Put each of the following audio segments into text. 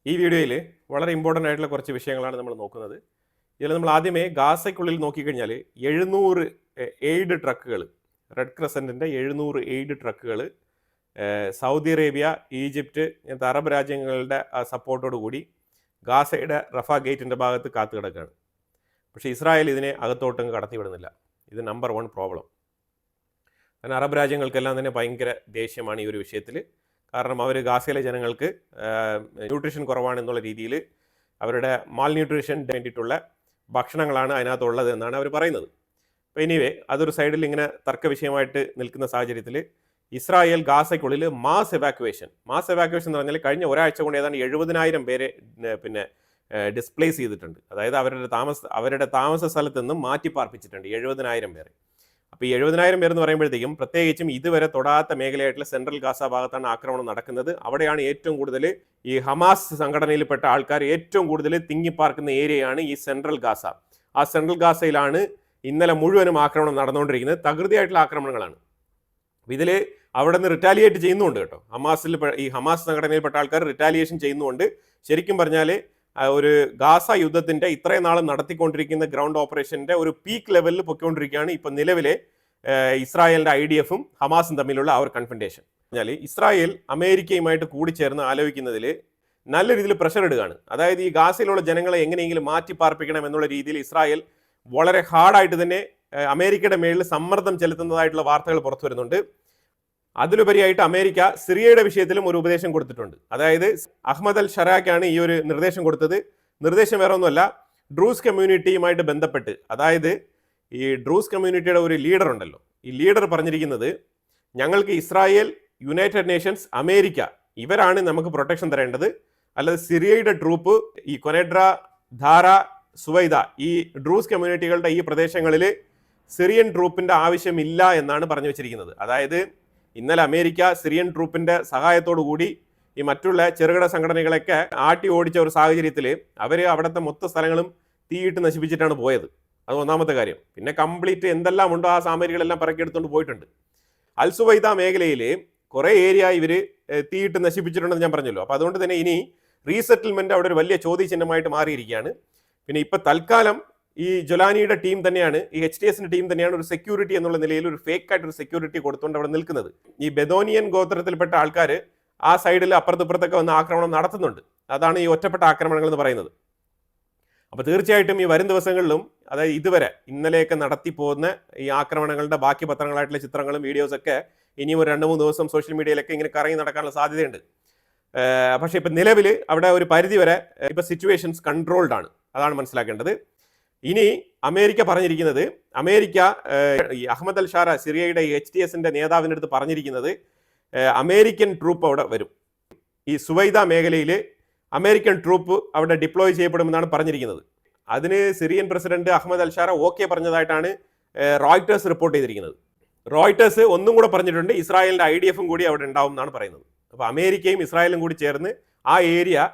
ഈ വീഡിയോയിൽ വളരെ ഇമ്പോർട്ടൻ്റ് ആയിട്ടുള്ള കുറച്ച് വിഷയങ്ങളാണ് നമ്മൾ നോക്കുന്നത്. ഇതിൽ നമ്മൾ ആദ്യമേ ഗാസയ്ക്കുള്ളിൽ നോക്കിക്കഴിഞ്ഞാൽ 700 എയ്ഡ് ട്രക്കുകൾ, റെഡ് ക്രസൻറ്റിൻ്റെ 700 എയ്ഡ് ട്രക്കുകൾ സൗദി അറേബ്യ, ഈജിപ്റ്റ് ഇങ്ങനത്തെ അറബ് രാജ്യങ്ങളുടെ സപ്പോർട്ടോടു കൂടി ഗാസയുടെ റഫ ഗേറ്റിൻ്റെ ഭാഗത്ത് കാത്തു കിടക്കുകയാണ്. പക്ഷേ ഇസ്രായേൽ ഇതിനെ അകത്തോട്ടങ്ങ് കടത്തിവിടുന്നില്ല. ഇത് നമ്പർ 1 പ്രോബ്ലം. കാരണം അറബ് രാജ്യങ്ങൾക്കെല്ലാം തന്നെ ഭയങ്കര ദേഷ്യമാണ് ഈ ഒരു വിഷയത്തിൽ. കാരണം അവർ ഗാസയിലെ ജനങ്ങൾക്ക് ന്യൂട്രീഷൻ കുറവാണെന്നുള്ള രീതിയിൽ അവരുടെ മാൽ ന്യൂട്രീഷന് വേണ്ടിയിട്ടുള്ള ഭക്ഷണങ്ങളാണ് അതിനകത്തുള്ളത് എന്നാണ് അവർ പറയുന്നത്. അപ്പോൾ എനിവേ അതൊരു സൈഡിൽ ഇങ്ങനെ തർക്ക വിഷയമായിട്ട് നിൽക്കുന്ന സാഹചര്യത്തിൽ ഇസ്രായേൽ ഗാസയ്ക്കുള്ളിൽ മാസ് എവാക്യുവേഷൻ എന്ന് പറഞ്ഞാൽ കഴിഞ്ഞ ഒരാഴ്ച കൊണ്ട് ഏതാണ്ട് 70,000 പേരെ ഡിസ്പ്ലേസ് ചെയ്തിട്ടുണ്ട്. അതായത് അവരുടെ താമസ സ്ഥലത്ത് നിന്നും മാറ്റി പാർപ്പിച്ചിട്ടുണ്ട് 70,000 പേരെ. അപ്പോൾ ഈ 70,000 പേർ എന്ന് പറയുമ്പോഴത്തേക്കും പ്രത്യേകിച്ചും ഇതുവരെ തൊടാത്ത മേഖലയായിട്ടുള്ള സെൻട്രൽ ഗാസ ഭാഗത്താണ് ആക്രമണം നടക്കുന്നത്. അവിടെയാണ് ഏറ്റവും കൂടുതൽ ഈ ഹമാസ് സംഘടനയിൽപ്പെട്ട ആൾക്കാർ ഏറ്റവും കൂടുതൽ തിങ്ങിപ്പാർക്കുന്ന ഏരിയയാണ് ഈ സെൻട്രൽ ഗാസ. ആ സെൻട്രൽ ഗാസയിലാണ് ഇന്നലെ മുഴുവനും ആക്രമണം നടന്നുകൊണ്ടിരിക്കുന്നത്. തകൃതിയായിട്ടുള്ള ആക്രമണങ്ങളാണ്. ഇതിൽ അവിടെ നിന്ന് റിറ്റാലിയേറ്റ് ചെയ്യുന്നുണ്ട് കേട്ടോ. ഈ ഹമാസ് സംഘടനയിൽപ്പെട്ട ആൾക്കാർ റിറ്റാലിയേഷൻ ചെയ്യുന്നുണ്ട്. ശരിക്കും പറഞ്ഞാൽ ഒരു ഗാസ യുദ്ധത്തിൻ്റെ ഇത്രയും നാളും നടത്തിക്കൊണ്ടിരിക്കുന്ന ഗ്രൗണ്ട് ഓപ്പറേഷൻ്റെ ഒരു പീക്ക് ലെവലിൽ പൊയ്ക്കൊണ്ടിരിക്കുകയാണ് ഇപ്പം നിലവിലെ ഇസ്രായേലിൻ്റെ IDFും ഹമാസും തമ്മിലുള്ള ആ ഒരു കൺഫ്രണ്ടേഷൻ. പറഞ്ഞാൽ ഇസ്രായേൽ അമേരിക്കയുമായിട്ട് കൂടിച്ചേർന്ന് ആലോചിക്കുന്നതിൽ നല്ല രീതിയിൽ പ്രഷർ ഇടുകയാണ്. അതായത് ഈ ഗാസയിലുള്ള ജനങ്ങളെ എങ്ങനെയെങ്കിലും മാറ്റി പാർപ്പിക്കണം എന്നുള്ള രീതിയിൽ ഇസ്രായേൽ വളരെ ഹാർഡായിട്ട് തന്നെ അമേരിക്കയുടെ മേളിൽ സമ്മർദ്ദം ചെലുത്തുന്നതായിട്ടുള്ള വാർത്തകൾ പുറത്തു വരുന്നുണ്ട്. അതിലുപരിയായിട്ട് അമേരിക്ക സിറിയയുടെ വിഷയത്തിലും ഒരു ഉപദേശം കൊടുത്തിട്ടുണ്ട്. അതായത് അഹമ്മദ് അൽ ഷറാക്കാണ് ഈ ഒരു നിർദ്ദേശം കൊടുത്തത്. നിർദ്ദേശം വേറെ ഒന്നുമല്ല, ഡ്രൂസ് കമ്മ്യൂണിറ്റിയുമായിട്ട് ബന്ധപ്പെട്ട്, അതായത് ഈ ഡ്രൂസ് കമ്മ്യൂണിറ്റിയുടെ ഒരു ലീഡർ ഉണ്ടല്ലോ, ഈ ലീഡർ പറഞ്ഞിരിക്കുന്നത് ഞങ്ങൾക്ക് ഇസ്രായേൽ, യുണൈറ്റഡ് നേഷൻസ്, അമേരിക്ക ഇവരാണ് നമുക്ക് പ്രൊട്ടക്ഷൻ തരേണ്ടത്, അല്ലാതെ സിറിയയുടെ ട്രൂപ്പ് ഈ കൊനെഡ്ര, ധാര, സുവൈദ ഈ ഡ്രൂസ് കമ്മ്യൂണിറ്റികളുടെ ഈ പ്രദേശങ്ങളിൽ സിറിയൻ ട്രൂപ്പിൻ്റെ ആവശ്യമില്ല എന്നാണ് പറഞ്ഞു വെച്ചിരിക്കുന്നത്. അതായത് ഇന്നലെ അമേരിക്ക സിറിയൻ ട്രൂപ്പിൻ്റെ സഹായത്തോടു കൂടി ഈ മറ്റുള്ള ചെറുകിട സംഘടനകളൊക്കെ ആട്ടി ഓടിച്ച ഒരു സാഹചര്യത്തിൽ അവർ അവിടുത്തെ മൊത്ത സ്ഥലങ്ങളും തീയിട്ട് നശിപ്പിച്ചിട്ടാണ് പോയത്. അത് ഒന്നാമത്തെ കാര്യം. പിന്നെ കംപ്ലീറ്റ് എന്തെല്ലാം ഉണ്ടോ ആ സാമഗ്രികളെല്ലാം പിറക്കിയെടുത്തുകൊണ്ട് പോയിട്ടുണ്ട്. അൽസുവൈദ മേഖലയിൽ കുറേ ഏരിയ ഇവർ തീയിട്ട് നശിപ്പിച്ചിട്ടുണ്ടെന്ന് ഞാൻ പറഞ്ഞല്ലോ. അപ്പോൾ അതുകൊണ്ട് തന്നെ ഇനി റീസെറ്റിൽമെൻറ്റ് അവിടെ ഒരു വലിയ ചോദ്യചിഹ്നമായിട്ട് മാറിയിരിക്കുകയാണ്. പിന്നെ ഇപ്പോൾ തൽക്കാലം ഈ ജൊലാനിയുടെ ടീം തന്നെയാണ്, ഈ HTSന്റെ ടീം തന്നെയാണ് ഒരു സെക്യൂരിറ്റി എന്നുള്ള നിലയിൽ ഒരു ഫേക്ക് ആയിട്ടൊരു സെക്യൂരിറ്റി കൊടുത്തുകൊണ്ട് അവിടെ നിൽക്കുന്നത്. ഈ ബെദോനിയൻ ഗോത്രത്തിൽപ്പെട്ട ആൾക്കാർ ആ സൈഡിൽ അപ്പുറത്തൊക്കെ വന്ന് ആക്രമണം നടത്തുന്നുണ്ട്. അതാണ് ഈ ഒറ്റപ്പെട്ട ആക്രമണങ്ങൾ എന്ന് പറയുന്നത്. അപ്പോൾ തീർച്ചയായിട്ടും ഈ വരും ദിവസങ്ങളിലും, അതായത് ഇതുവരെ ഇന്നലെയൊക്കെ നടത്തിപ്പോകുന്ന ഈ ആക്രമണങ്ങളുടെ ബാക്കി പത്രങ്ങളായിട്ടുള്ള ചിത്രങ്ങളും വീഡിയോസൊക്കെ ഇനിയും ഒരു 2-3 ദിവസം സോഷ്യൽ മീഡിയയിലൊക്കെ ഇങ്ങനെ കറങ്ങി നടക്കാനുള്ള സാധ്യതയുണ്ട്. പക്ഷേ ഇപ്പം നിലവിൽ അവിടെ ഒരു പരിധി വരെ ഇപ്പം സിറ്റുവേഷൻസ് കൺട്രോൾഡ് ആണ്. അതാണ് മനസ്സിലാക്കേണ്ടത്. ഇനി അമേരിക്ക പറഞ്ഞിരിക്കുന്നത്, ഈ അഹമ്മദ് അൽ ഷാര സിറിയയുടെ HTSന്റെ നേതാവിൻ്റെ അടുത്ത് പറഞ്ഞിരിക്കുന്നത് അമേരിക്കൻ ട്രൂപ്പ് അവിടെ വരും. ഈ സുവൈദ മേഖലയിൽ അമേരിക്കൻ ട്രൂപ്പ് അവിടെ ഡിപ്ലോയ് ചെയ്യപ്പെടുമെന്നാണ് പറഞ്ഞിരിക്കുന്നത്. അതിന് സിറിയൻ പ്രസിഡന്റ് അഹമ്മദ് അൽ ഷാര ഓക്കെ പറഞ്ഞതായിട്ടാണ് റോയിട്ടേഴ്സ് റിപ്പോർട്ട് ചെയ്തിരിക്കുന്നത്. റോയിട്ടേഴ്സ് ഒന്നും കൂടെ പറഞ്ഞിട്ടുണ്ട്, ഇസ്രായേലിൻ്റെ IDFും കൂടി അവിടെ ഉണ്ടാവും എന്നാണ് പറയുന്നത്. അപ്പോൾ അമേരിക്കയും ഇസ്രായേലും കൂടി ചേർന്ന് ആ ഏരിയ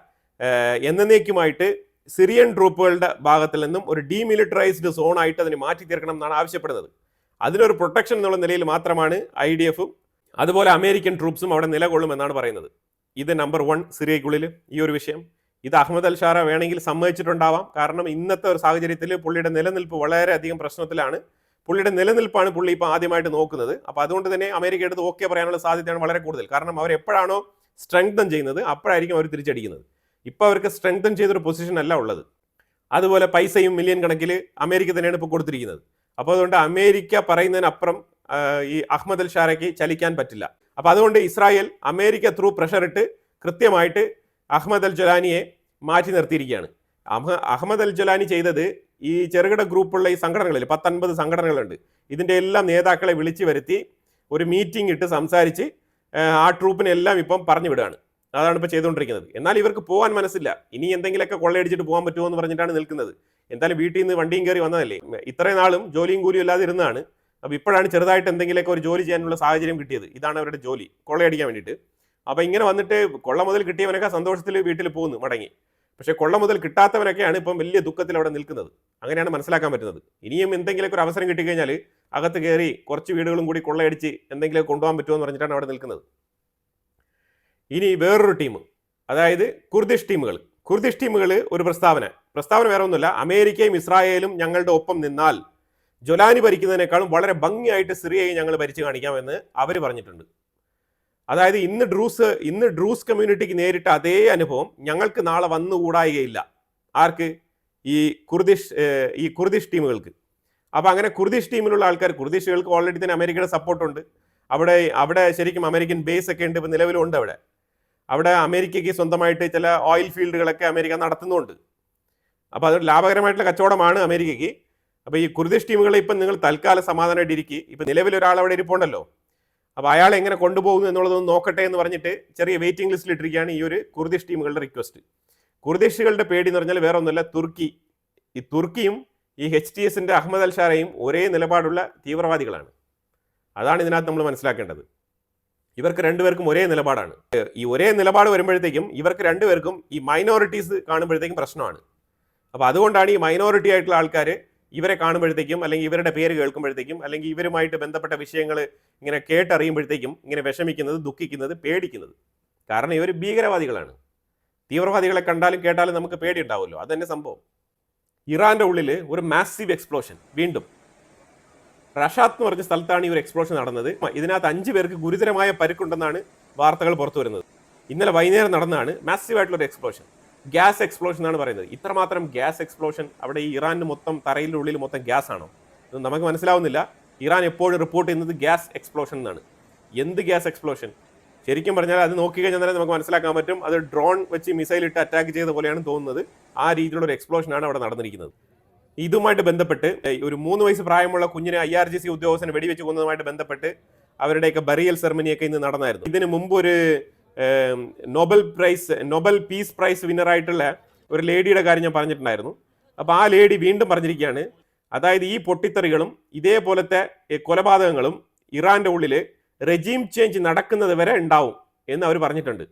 എന്നേക്കുമായിട്ട് സിറിയൻ ട്രൂപ്പുകളുടെ ഭാഗത്തിൽ നിന്നും ഒരു ഡീമിലിറ്ററൈസ്ഡ് സോൺ ആയിട്ട് അതിനെ മാറ്റി തീർക്കണം എന്നാണ് ആവശ്യപ്പെടുന്നത്. അതിനൊരു പ്രൊട്ടക്ഷൻ എന്നുള്ള നിലയിൽ മാത്രമാണ് IDFും അതുപോലെ അമേരിക്കൻ ട്രൂപ്സും അവിടെ നിലകൊള്ളുമെന്നാണ് പറയുന്നത്. ഇത് നമ്പർ 1 സിറിയയ്ക്കുള്ളിൽ ഈ ഒരു വിഷയം. ഇത് അഹമ്മദ് അൽ ഷാര വേണമെങ്കിൽ സമ്മതിച്ചിട്ടുണ്ടാവാം. കാരണം ഇന്നത്തെ ഒരു സാഹചര്യത്തിൽ പുള്ളിയുടെ നിലനിൽപ്പ് വളരെയധികം പ്രശ്നത്തിലാണ്. പുള്ളിയുടെ നിലനിൽപ്പാണ് പുള്ളി ഇപ്പോൾ ആദ്യമായിട്ട് നോക്കുന്നത്. അപ്പോൾ അതുകൊണ്ട് തന്നെ അമേരിക്ക എടുത്ത് ഓക്കെ പറയാനുള്ള സാധ്യതയാണ് വളരെ കൂടുതൽ. കാരണം അവർ എപ്പോഴാണോ സ്ട്രെങ്തൻ ചെയ്യുന്നത് അപ്പോഴായിരിക്കും അവർ തിരിച്ചടിക്കുന്നത്. ഇപ്പോൾ അവർക്ക് സ്ട്രെങ്തൻ ചെയ്തൊരു പൊസിഷൻ അല്ല ഉള്ളത്. അതുപോലെ പൈസയും മില്യൺ കണക്കിൽ അമേരിക്ക തന്നെയാണ് ഇപ്പോൾ കൊടുത്തിരിക്കുന്നത്. അപ്പോൾ അതുകൊണ്ട് അമേരിക്ക പറയുന്നതിനപ്പുറം ഈ അഹമ്മദ് അൽ ഷാരയ്ക്ക് ചലിക്കാൻ പറ്റില്ല. അപ്പോൾ അതുകൊണ്ട് ഇസ്രായേൽ അമേരിക്ക ത്രൂ പ്രഷർ ഇട്ട് കൃത്യമായിട്ട് അഹമ്മദ് അൽ ജൊലാനിയെ മാറ്റി നിർത്തിയിരിക്കുകയാണ്. അഹമ്മദ് അൽ ജൊലാനി ചെയ്തത് ഈ ചെറുകിട ഗ്രൂപ്പുള്ള ഈ സംഘടനകളിൽ 10-50 സംഘടനകളുണ്ട്. ഇതിൻ്റെ എല്ലാം നേതാക്കളെ വിളിച്ചു വരുത്തി ഒരു മീറ്റിംഗ് ഇട്ട് സംസാരിച്ച് ആ ട്രൂപ്പിനെ എല്ലാം ഇപ്പം പറഞ്ഞു വിടുകയാണ്. അതാണ് ഇപ്പോൾ ചെയ്തുകൊണ്ടിരിക്കുന്നത്. എന്നാൽ ഇവർക്ക് പോകാൻ മനസ്സില്ല. ഇനി എന്തെങ്കിലുമൊക്കെ കൊള്ളയടിച്ചിട്ട് പോകാൻ പറ്റുമോ എന്ന് പറഞ്ഞിട്ടാണ് നിൽക്കുന്നത്. എന്തായാലും വീട്ടിൽ നിന്ന് വണ്ടിയും കയറി വന്നതല്ലേ, ഇത്രയും നാളും ജോലിയും കൂലിയും ഇല്ലാതെ ഇരുന്നതാണ്. അപ്പോൾ ഇപ്പോഴാണ് ചെറുതായിട്ട് എന്തെങ്കിലുമൊക്കെ ഒരു ജോലി ചെയ്യാനുള്ള സാഹചര്യം കിട്ടിയത്. ഇതാണ് അവരുടെ ജോലി, കൊള്ളയടിക്കാൻ വേണ്ടിയിട്ട്. അപ്പോൾ ഇങ്ങനെ വന്നിട്ട് കൊള്ള മുതൽ കിട്ടിയവനൊക്കെ സന്തോഷത്തിൽ വീട്ടിൽ പോകുന്നു മടങ്ങി. പക്ഷേ കൊള്ള മുതൽ കിട്ടാത്തവനൊക്കെയാണ് ഇപ്പം വലിയ ദുഃഖത്തിൽ അവിടെ നിൽക്കുന്നത്. അങ്ങനെയാണ് മനസ്സിലാക്കാൻ പറ്റുന്നത്. ഇനിയും എന്തെങ്കിലുമൊക്കെ ഒരു അവസരം കിട്ടിക്കഴിഞ്ഞാൽ അകത്ത് കയറി കുറച്ച് വീടുകളും കൂടി കൊള്ളയടിച്ച് എന്തെങ്കിലുമൊക്കെ കൊണ്ടുപോകാൻ പറ്റുമോ എന്ന് പറഞ്ഞിട്ടാണ് അവിടെ നിൽക്കുന്നത്. ഇനി വേറൊരു ടീം, അതായത് കുർദിഷ് ടീമുകൾ ഒരു പ്രസ്താവന വേറെ ഒന്നുമില്ല. അമേരിക്കയും ഇസ്രായേലും ഞങ്ങളുടെ ഒപ്പം നിന്നാൽ ജൊലാനി ഭരിക്കുന്നതിനേക്കാളും വളരെ ഭംഗിയായിട്ട് സിറിയയെ ഞങ്ങൾ ഭരിച്ചു കാണിക്കാമെന്ന് അവർ പറഞ്ഞിട്ടുണ്ട്. അതായത് ഇന്ന് ഡ്രൂസ് കമ്മ്യൂണിറ്റിക്ക് നേരിട്ട അതേ അനുഭവം ഞങ്ങൾക്ക് നാളെ വന്നുകൂടായികയില്ല. ആർക്ക്? ഈ കുർദിഷ് ടീമുകൾക്ക്. അപ്പോൾ അങ്ങനെ കുർദിഷ് ടീമിലുള്ള ആൾക്കാർ, കുർദിഷുകൾക്ക് ഓൾറെഡി തന്നെ അമേരിക്കയുടെ സപ്പോർട്ടുണ്ട്. അവിടെ ശരിക്കും അമേരിക്കൻ ബേസ് ഒക്കെ ഉണ്ട്, ഇപ്പോൾ നിലവിലുണ്ട്. അവിടെ അമേരിക്കയ്ക്ക് സ്വന്തമായിട്ട് ചില ഓയിൽ ഫീൽഡുകളൊക്കെ അമേരിക്ക നടത്തുന്നുണ്ട്. അപ്പോൾ അതൊരു ലാഭകരമായിട്ടുള്ള കച്ചവടമാണ് അമേരിക്കയ്ക്ക്. അപ്പോൾ ഈ കുർദിഷ് ടീമുകളെ ഇപ്പം നിങ്ങൾ തൽക്കാലം സമാധാനമായിട്ട് ഇരിക്കുക. ഇപ്പം നിലവിലൊരാൾ അവിടെ ഇരിപ്പുണ്ടല്ലോ, അപ്പോൾ അയാൾ എങ്ങനെ കൊണ്ടുപോകുന്നു എന്നുള്ളതൊന്ന് നോക്കട്ടെ എന്ന് പറഞ്ഞിട്ട് ചെറിയ വെയിറ്റിംഗ് ലിസ്റ്റിൽ ഇട്ടിരിക്കുകയാണ് ഈ ഒരു കുർദിഷ് ടീമുകളുടെ റിക്വസ്റ്റ്. കുർദിഷുകളുടെ പേടി എന്ന് പറഞ്ഞാൽ വേറെ ഒന്നുമല്ല, തുർക്കിയും ഈ HTSന്റെ അഹമ്മദ് അൽ ഷാരയും ഒരേ നിലപാടുള്ള തീവ്രവാദികളാണ്. അതാണ് ഇതിനകത്ത് നമ്മൾ മനസ്സിലാക്കേണ്ടത്. ഇവർക്ക് രണ്ടുപേർക്കും ഒരേ നിലപാടാണ്. ഈ ഒരേ നിലപാട് വരുമ്പോഴത്തേക്കും ഇവർക്ക് രണ്ടുപേർക്കും ഈ മൈനോറിറ്റീസ് കാണുമ്പോഴത്തേക്കും പ്രശ്നമാണ്. അപ്പോൾ അതുകൊണ്ടാണ് ഈ മൈനോറിറ്റി ആയിട്ടുള്ള ആൾക്കാർ ഇവരെ കാണുമ്പോഴത്തേക്കും, അല്ലെങ്കിൽ ഇവരുടെ പേര് കേൾക്കുമ്പോഴത്തേക്കും, അല്ലെങ്കിൽ ഇവരുമായിട്ട് ബന്ധപ്പെട്ട വിഷയങ്ങൾ ഇങ്ങനെ കേട്ടറിയുമ്പോഴത്തേക്കും ഇങ്ങനെ വിഷമിക്കുന്നത്, ദുഃഖിക്കുന്നത്, പേടിക്കുന്നത്. കാരണം ഇവർ ഭീകരവാദികളാണ്. തീവ്രവാദികളെ കണ്ടാലും കേട്ടാലും നമുക്ക് പേടി ഉണ്ടാവുമല്ലോ. അത് തന്നെ സംഭവം. ഇറാന്റെ ഉള്ളിൽ ഒരു മാസീവ് എക്സ്പ്ലോഷൻ. വീണ്ടും റഷാത്ത് എന്ന് പറഞ്ഞ സ്ഥലത്താണ് ഈ ഒരു എക്സ്പ്ലോഷൻ നടന്നത്. ഇതിനകത്ത് 5 പേർക്ക് ഗുരുതരമായ പരിക്കുണ്ടെന്നാണ് വാർത്തകൾ പുറത്തു വരുന്നത്. ഇന്നലെ വൈകുന്നേരം നടന്നതാണ് മാസീവ് ആയിട്ടുള്ള ഒരു എക്സ്പ്ലോഷൻ. ഗ്യാസ് എക്സ്പ്ലോഷൻ എന്നാണ് പറയുന്നത്. ഇത്രമാത്രം ഗ്യാസ് എക്സ്പ്ലോഷൻ അവിടെ ഈ ഇറാനിന് മൊത്തം തറയിൻ്റെ ഉള്ളിൽ മൊത്തം ഗ്യാസ് ആണോ? ഇത് നമുക്ക് മനസ്സിലാവുന്നില്ല. ഇറാൻ എപ്പോഴും റിപ്പോർട്ട് ചെയ്യുന്നത് ഗ്യാസ് എക്സ്പ്ലോഷൻ എന്നാണ്. എന്ത് ഗ്യാസ് എക്സ്പ്ലോഷൻ? ശരിക്കും പറഞ്ഞാൽ അത് നോക്കിക്കഴിഞ്ഞാൽ തന്നെ നമുക്ക് മനസ്സിലാക്കാൻ പറ്റും, അത് ഡ്രോൺ വെച്ച് മിസൈൽ ഇട്ട് അറ്റാക്ക് ചെയ്ത പോലെയാണ് തോന്നുന്നത്. ആ രീതിയിലുള്ള ഒരു എക്സ്പ്ലോഷനാണ് അവിടെ നടന്നിരിക്കുന്നത്. ഇതുമായിട്ട് ബന്ധപ്പെട്ട് ഒരു 3 വയസ്സ് പ്രായമുള്ള കുഞ്ഞിനെ IRGC ഉദ്യോഗസ്ഥനെ വെടിവെച്ച് കൊന്നതുമായിട്ട് ബന്ധപ്പെട്ട് അവരുടെയൊക്കെ ബറിയൽ സെറമണിയൊക്കെ ഇന്ന് നടന്നായിരുന്നു. ഇതിന് മുമ്പ് ഒരു നോബൽ പീസ് പ്രൈസ് വിന്നറായിട്ടുള്ള ഒരു ലേഡിയുടെ കാര്യം ഞാൻ പറഞ്ഞിട്ടുണ്ടായിരുന്നു. അപ്പോൾ ആ ലേഡി വീണ്ടും പറഞ്ഞിരിക്കുകയാണ്, അതായത് ഈ പൊട്ടിത്തെറികളും ഇതേപോലത്തെ കൊലപാതകങ്ങളും ഇറാന്റെ ഉള്ളിൽ റെജീം ചേഞ്ച് നടക്കുന്നത് വരെ ഉണ്ടാവും എന്ന് അവർ പറഞ്ഞിട്ടുണ്ട്.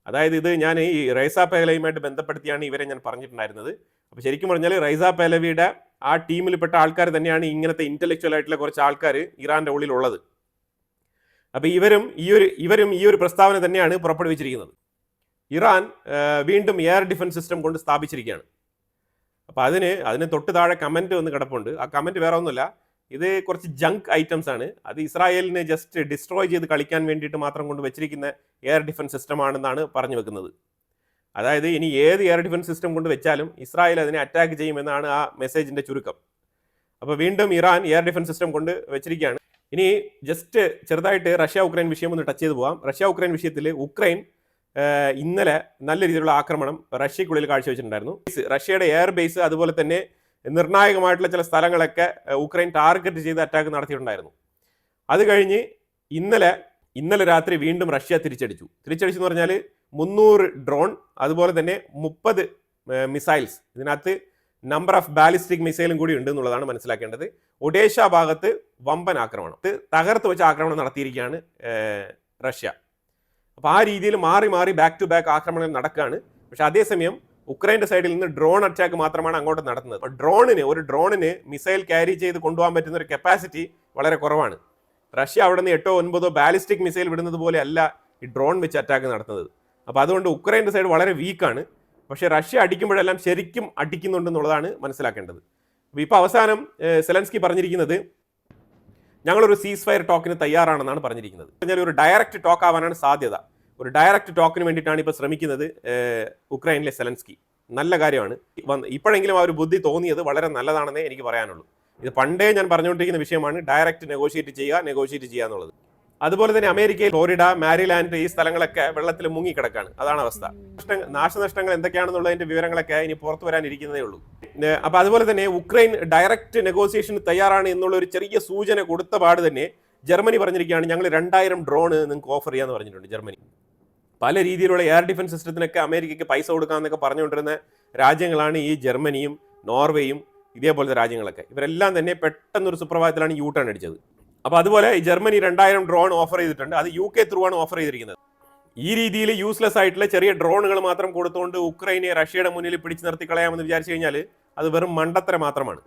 അതായത് ഇത് ഞാൻ ഈ റൈസ പേലവിയുമായിട്ട് ബന്ധപ്പെടുത്തിയാണ് ഇവരെ ഞാൻ പറഞ്ഞിട്ടുണ്ടായിരുന്നത്. അപ്പോൾ ശരിക്കും പറഞ്ഞാൽ റൈസ പേലവിയുടെ ആ ടീമിൽപ്പെട്ട ആൾക്കാർ തന്നെയാണ് ഇങ്ങനത്തെ ഇന്റലക്ച്വൽ ആയിട്ടുള്ള കുറച്ച് ആൾക്കാർ ഇറാന്റെ ഉള്ളിലുള്ളത്. അപ്പോൾ ഇവരും ഈ ഒരു പ്രസ്താവന തന്നെയാണ് പുറപ്പെടുവിച്ചിരിക്കുന്നത്. ഇറാൻ വീണ്ടും എയർ ഡിഫൻസ് സിസ്റ്റം കൊണ്ട് സ്ഥാപിച്ചിരിക്കുകയാണ്. അപ്പോൾ അതിന് തൊട്ട് താഴെ കമൻറ്റ് ഒന്ന് കിടപ്പുണ്ട്. ആ കമൻറ്റ് വേറെ ഒന്നുമില്ല, ഇത് കുറച്ച് ജങ്ക് ഐറ്റംസ് ആണ്. അത് ഇസ്രായേലിനെ ജസ്റ്റ് ഡിസ്ട്രോയ് ചെയ്ത് കളിക്കാൻ വേണ്ടിയിട്ട് മാത്രം കൊണ്ട് വെച്ചിരിക്കുന്ന എയർ ഡിഫൻസ് സിസ്റ്റം ആണെന്നാണ് പറഞ്ഞു വെക്കുന്നത്. അതായത് ഇനി ഏത് എയർ ഡിഫൻസ് സിസ്റ്റം കൊണ്ട് വെച്ചാലും ഇസ്രായേൽ അതിനെ അറ്റാക്ക് ചെയ്യുമെന്നാണ് ആ മെസ്സേജിൻ്റെ ചുരുക്കം. അപ്പോൾ വീണ്ടും ഇറാൻ എയർ ഡിഫൻസ് സിസ്റ്റം കൊണ്ട് വെച്ചിരിക്കുകയാണ്. ഇനി ജസ്റ്റ് ചെറുതായിട്ട് റഷ്യ ഉക്രൈൻ വിഷയം ഒന്ന് ടച്ച് ചെയ്ത് പോകാം. റഷ്യ ഉക്രൈൻ വിഷയത്തിൽ ഉക്രൈൻ ഇന്നലെ നല്ല രീതിയിലുള്ള ആക്രമണം റഷ്യക്കുള്ളിൽ കാഴ്ചവെച്ചിട്ടുണ്ടായിരുന്നു. റഷ്യയുടെ എയർ ബേസ് അതുപോലെ തന്നെ നിർണായകമായിട്ടുള്ള ചില സ്ഥലങ്ങളൊക്കെ ഉക്രൈൻ ടാർഗറ്റ് ചെയ്ത് അറ്റാക്ക് നടത്തിയിട്ടുണ്ടായിരുന്നു. അത് കഴിഞ്ഞ് ഇന്നലെ രാത്രി വീണ്ടും റഷ്യ തിരിച്ചടിച്ചു എന്ന് പറഞ്ഞാൽ 300 ഡ്രോൺ അതുപോലെ തന്നെ 30 മിസൈൽസ്. ഇതിനകത്ത് നമ്പർ ഓഫ് ബാലിസ്റ്റിക് മിസൈലും കൂടി ഉണ്ട് എന്നുള്ളതാണ് മനസ്സിലാക്കേണ്ടത്. ഒഡേഷ ഭാഗത്ത് വമ്പൻ ആക്രമണം, തകർത്ത് വെച്ച ആക്രമണം നടത്തിയിരിക്കുകയാണ് റഷ്യ. അപ്പോൾ ആ രീതിയിൽ മാറി ബാക്ക് ടു ബാക്ക് ആക്രമണങ്ങൾ നടക്കുകയാണ്. പക്ഷെ അതേസമയം ഉക്രൈൻ്റെ സൈഡിൽ നിന്ന് ഡ്രോൺ അറ്റാക്ക് മാത്രമാണ് അങ്ങോട്ട് നടത്തുന്നത്. ഒരു ഡ്രോണിന് മിസൈൽ ക്യാരി ചെയ്ത് കൊണ്ടുപോകാൻ പറ്റുന്ന ഒരു കപ്പാസിറ്റി വളരെ കുറവാണ്. റഷ്യ അവിടെ നിന്ന് 8 9 ബാലിസ്റ്റിക് മിസൈൽ വിടുന്നത് പോലെ അല്ല ഈ ഡ്രോൺ വെച്ച് അറ്റാക്ക് നടത്തുന്നത്. അപ്പോൾ അതുകൊണ്ട് ഉക്രൈൻ്റെ സൈഡ് വളരെ വീക്കാണ്. പക്ഷേ റഷ്യ അടിക്കുമ്പോഴെല്ലാം ശരിക്കും അടിക്കുന്നുണ്ടെന്നുള്ളതാണ് മനസ്സിലാക്കേണ്ടത്. അപ്പോൾ ഇപ്പോൾ അവസാനം സെലൻസ്കി പറഞ്ഞിരിക്കുന്നത് ഞങ്ങളൊരു സീസ് ഫയർ ടോക്കിന് തയ്യാറാണെന്നാണ് പറഞ്ഞിരിക്കുന്നത്. പറഞ്ഞാൽ ഒരു ഡയറക്റ്റ് ടോക്ക് ആവാനാണ് സാധ്യത. ഒരു ഡയറക്റ്റ് ടോക്കിന് വേണ്ടിയിട്ടാണ് ഇപ്പോൾ ശ്രമിക്കുന്നത് ഉക്രൈനിലെ സെലൻസ്കി. നല്ല കാര്യമാണ്. ഇപ്പോഴെങ്കിലും ആ ഒരു ബുദ്ധി തോന്നിയത് വളരെ നല്ലതാണെന്നേ എനിക്ക് പറയാനുള്ളൂ. ഇത് പണ്ടേ ഞാൻ പറഞ്ഞുകൊണ്ടിരിക്കുന്ന വിഷയമാണ്, ഡയറക്റ്റ് നെഗോഷിയേറ്റ് ചെയ്യുക എന്നുള്ളത്. അതുപോലെ തന്നെ അമേരിക്കയിൽ ഫ്ലോറിഡ, മാരിലാൻഡ് ഈ സ്ഥലങ്ങളൊക്കെ വെള്ളത്തിൽ മുങ്ങിക്കിടക്കാണ്. അതാണ് അവസ്ഥ. നാശനഷ്ടങ്ങൾ എന്തൊക്കെയാണെന്നുള്ളതിന്റെ വിവരങ്ങളൊക്കെ ഇനി പുറത്തു വരാനിരിക്കുന്നതേ ഉള്ളൂ. അപ്പോൾ അതുപോലെ തന്നെ ഉക്രൈൻ ഡയറക്റ്റ് നെഗോസിയേഷന് തയ്യാറാണ് എന്നുള്ള ഒരു ചെറിയ സൂചന കൊടുത്ത പാട് തന്നെ ജർമ്മനി പറഞ്ഞിരിക്കുകയാണ്, ഞങ്ങൾ 2000 ഡ്രോൺ നിങ്ങൾക്ക് ഓഫർ ചെയ്യാന്ന് പറഞ്ഞിട്ടുണ്ട് ജർമ്മനി. പല രീതിയിലുള്ള എയർ ഡിഫൻസ് സിസ്റ്റത്തിനൊക്കെ അമേരിക്കയ്ക്ക് പൈസ കൊടുക്കാമെന്നൊക്കെ പറഞ്ഞുകൊണ്ടിരുന്ന രാജ്യങ്ങളാണ് ഈ ജർമ്മനിയും നോർവേയും ഇതേപോലത്തെ രാജ്യങ്ങളൊക്കെ. ഇവരെല്ലാം തന്നെ പെട്ടെന്നൊരു സുപ്രഭാതത്തിലാണ് യു ടേൺ അടിച്ചത്. അപ്പോൾ അതുപോലെ ഈ ജർമ്മനി 2000 ഡ്രോൺ ഓഫർ ചെയ്തിട്ടുണ്ട്. അത് UK ത്രൂ ആണ് ഓഫർ ചെയ്തിരിക്കുന്നത്. ഈ രീതിയിൽ യൂസ്ലെസ് ആയിട്ടുള്ള ചെറിയ ഡ്രോണുകൾ മാത്രം കൊടുത്തുകൊണ്ട് ഉക്രൈനെ റഷ്യയുടെ മുന്നിൽ പിടിച്ചു നിർത്തി കളയാമെന്ന് വിചാരിച്ചു കഴിഞ്ഞാൽ അത് വെറും മണ്ടത്തരം മാത്രമാണ്.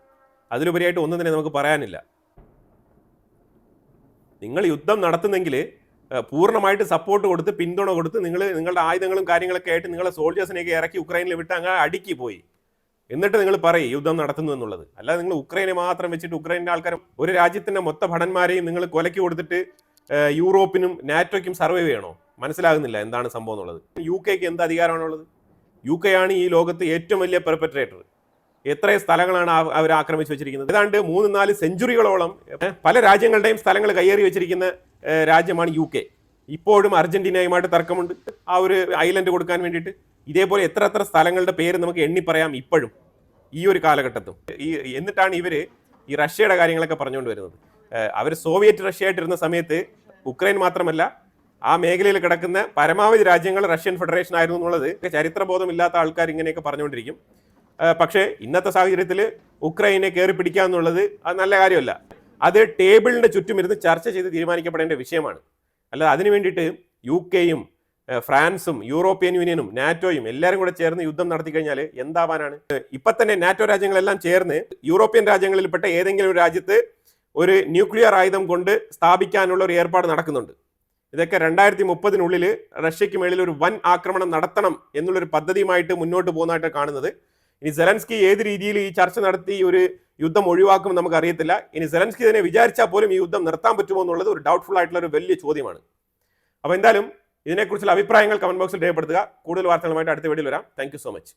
അതിലുപരിയായിട്ട് ഒന്നും തന്നെ നമുക്ക് പറയാനില്ല. നിങ്ങൾ യുദ്ധം നടത്തുന്നെങ്കിൽ പൂർണ്ണമായിട്ട് സപ്പോർട്ട് കൊടുത്ത് പിന്തുണ കൊടുത്ത് നിങ്ങളുടെ ആയുധങ്ങളും കാര്യങ്ങളൊക്കെ ആയിട്ട് നിങ്ങളെ സോൾജേഴ്സിനെയൊക്കെ ഇറക്കി ഉക്രൈനിൽ വിട്ട് അങ്ങ് അടുക്കി പോയി. എന്നിട്ട് നിങ്ങൾ പറയും യുദ്ധം നടത്തുന്നു എന്നുള്ളത്. അല്ലാതെ നിങ്ങൾ ഉക്രൈനെ മാത്രം വെച്ചിട്ട് ഉക്രൈനിന്റെ ആൾക്കാരും ഒരു രാജ്യത്തിന്റെ മൊത്ത ഭടന്മാരെയും നിങ്ങൾ കൊലയ്ക്ക് കൊടുത്തിട്ട് യൂറോപ്പിനും നാറ്റോയ്ക്കും സർവൈവ് ചെയ്യണോ? മനസ്സിലാകുന്നില്ല എന്താണ് സംഭവം എന്നുള്ളത്. UK എന്ത് അധികാരമാണുള്ളത്? UK ആണ് ഈ ലോകത്ത് ഏറ്റവും വലിയ പെർപെട്രേറ്റർ. എത്ര സ്ഥലങ്ങളാണ് അവർ ആക്രമിച്ച് വെച്ചിരിക്കുന്നത്? ഏതാണ്ട് 3-4 സെഞ്ചുറികളോളം പല രാജ്യങ്ങളുടെയും സ്ഥലങ്ങൾ കയ്യേറി വെച്ചിരിക്കുന്ന രാജ്യമാണ് UK. ഇപ്പോഴും അർജന്റീനയുമായിട്ട് തർക്കമുണ്ട് ആ ഒരു ഐലൻഡ് കൊടുക്കാൻ വേണ്ടിയിട്ട്. ഇതേപോലെ എത്ര സ്ഥലങ്ങളുടെ പേര് നമുക്ക് എണ്ണി പറയാം ഇപ്പോഴും ഈ ഒരു കാലഘട്ടത്തും. എന്നിട്ടാണ് ഇവർ ഈ റഷ്യയുടെ കാര്യങ്ങളൊക്കെ പറഞ്ഞുകൊണ്ട് വരുന്നത്. അവർ സോവിയറ്റ് റഷ്യ ആയിട്ടിരുന്ന സമയത്ത് ഉക്രൈൻ മാത്രമല്ല ആ മേഖലയിൽ കിടക്കുന്ന പരമാവധി രാജ്യങ്ങൾ റഷ്യൻ ഫെഡറേഷൻ ആയിരുന്നു എന്നുള്ളത് ചരിത്രബോധമില്ലാത്ത ആൾക്കാർ ഇങ്ങനെയൊക്കെ പറഞ്ഞുകൊണ്ടിരിക്കും. പക്ഷേ ഇന്നത്തെ സാഹചര്യത്തിൽ ഉക്രൈനെ കയറി പിടിക്കുക എന്നുള്ളത് അത് നല്ല കാര്യമല്ല. അത് ടേബിളിന്റെ ചുറ്റും ഇരുന്ന് ചർച്ച ചെയ്ത് തീരുമാനിക്കപ്പെടേണ്ട വിഷയമാണ്. അല്ലാതെ അതിനു വേണ്ടിയിട്ട് UK-യും ഫ്രാൻസും യൂറോപ്യൻ യൂണിയനും നാറ്റോയും എല്ലാവരും കൂടെ ചേർന്ന് യുദ്ധം നടത്തി കഴിഞ്ഞാൽ എന്താവാനാണ്? ഇപ്പൊ തന്നെ നാറ്റോ രാജ്യങ്ങളെല്ലാം ചേർന്ന് യൂറോപ്യൻ രാജ്യങ്ങളിൽപ്പെട്ട ഏതെങ്കിലും ഒരു രാജ്യത്ത് ഒരു ന്യൂക്ലിയർ ആയുധം കൊണ്ട് സ്ഥാപിക്കാനുള്ള ഒരു ഏർപ്പാട് നടക്കുന്നുണ്ട്. ഇതൊക്കെ 2030-നുള്ളിൽ റഷ്യക്ക് മേളിൽ ഒരു വൻ ആക്രമണം നടത്തണം എന്നുള്ളൊരു പദ്ധതിയുമായിട്ട് മുന്നോട്ട് പോകുന്നതായിട്ട് കാണുന്നത്. ഇനി സെലൻസ്കി ഏത് രീതിയിൽ ഈ ചർച്ച നടത്തി ഒരു യുദ്ധം ഒഴിവാക്കും നമുക്ക് അറിയത്തില്ല. ഇനി സെലൻസ്കി തന്നെ വിചാരിച്ചാൽ പോലും ഈ യുദ്ധം നിർത്താൻ പറ്റുമോ എന്നുള്ളത് ഒരു ഡൗട്ട്ഫുൾ ആയിട്ടുള്ള ഒരു വലിയ ചോദ്യമാണ്. അപ്പോൾ എന്തായാലും ഇതിനെക്കുറിച്ചുള്ള അഭിപ്രായങ്ങൾ കമന്റ് ബോക്സിൽ രേഖപ്പെടുത്തുക. കൂടുതൽ വാർത്തകളുമായിട്ട് അടുത്ത വീഡിയോയിൽ വരാം. Thank you so much.